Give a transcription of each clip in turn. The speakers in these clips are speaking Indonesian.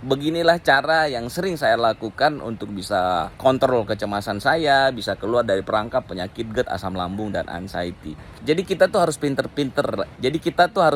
Beginilah cara yang sering saya lakukan untuk bisa kontrol kecemasan saya, bisa keluar dari perangkap penyakit GERD, asam lambung, dan anxiety. Jadi kita tuh harus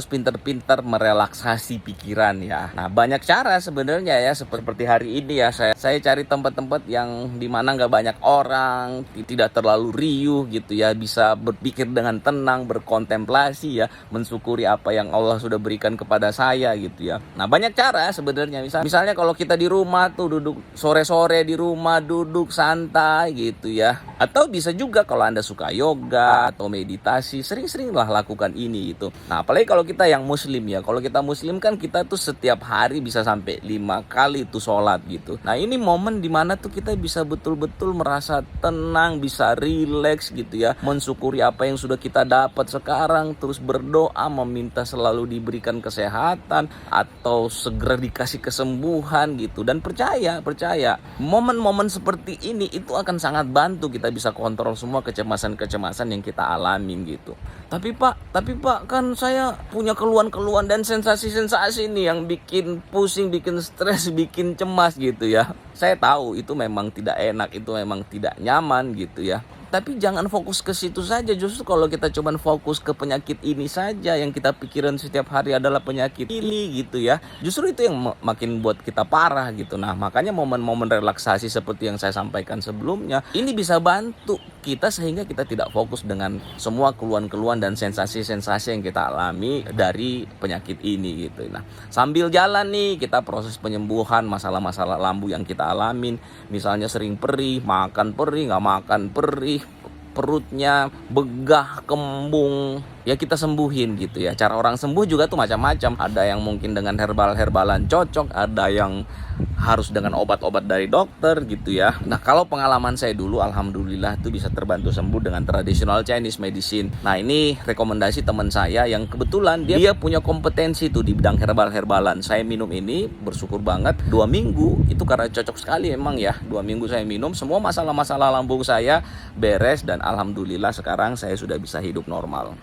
pinter-pinter merelaksasi pikiran ya. Nah, banyak cara sebenarnya ya, seperti hari ini ya, saya cari tempat-tempat yang dimana nggak banyak orang, tidak terlalu riuh gitu ya, bisa berpikir dengan tenang, berkontemplasi ya, mensyukuri apa yang Allah sudah berikan kepada saya gitu ya. Nah, banyak cara sebenarnya. Misalnya kalau kita di rumah tuh duduk sore-sore di rumah, duduk santai gitu ya. Atau bisa juga kalau Anda suka yoga atau meditasi, sering-seringlah lakukan ini gitu. Nah, apalagi kalau kita yang muslim ya. Kalau kita muslim kan kita tuh setiap hari bisa sampai 5 kali tuh sholat gitu. Nah, ini momen dimana tuh kita bisa betul-betul merasa tenang, bisa rileks gitu ya. Mensyukuri apa yang sudah kita dapat sekarang, terus berdoa meminta selalu diberikan kesehatan atau segera dikasih kesembuhan gitu. Dan percaya momen-momen seperti ini itu akan sangat bantu kita bisa kontrol semua kecemasan-kecemasan yang kita alamin gitu. Tapi Pak, kan saya punya keluhan-keluhan dan sensasi-sensasi nih yang bikin pusing, bikin stres, bikin cemas gitu ya. Saya tahu itu memang tidak enak, itu memang tidak nyaman gitu ya. Tapi jangan fokus ke situ saja. Justru kalau kita cuman fokus ke penyakit ini saja, yang kita pikirin setiap hari adalah penyakit ini gitu ya, justru itu yang makin buat kita parah gitu. Nah, makanya momen-momen relaksasi seperti yang saya sampaikan sebelumnya, ini bisa bantu kita sehingga kita tidak fokus dengan semua keluhan-keluhan dan sensasi-sensasi yang kita alami dari penyakit ini gitu. Nah, sambil jalan nih kita proses penyembuhan masalah-masalah lambung yang kita alamin. Misalnya sering perih, makan perih, nggak makan perih, perutnya begah, kembung, ya kita sembuhin gitu ya. Cara orang sembuh juga tuh macam-macam. Ada yang mungkin dengan herbalan cocok, ada yang harus dengan obat-obat dari dokter gitu ya. Nah, kalau pengalaman saya dulu alhamdulillah tuh bisa terbantu sembuh dengan traditional Chinese medicine. Nah, ini rekomendasi teman saya yang kebetulan dia punya kompetensi tuh di bidang herbalan. Saya minum ini bersyukur banget 2 minggu itu karena cocok sekali emang ya. 2 minggu saya minum, semua masalah-masalah lambung saya beres dan alhamdulillah sekarang saya sudah bisa hidup normal.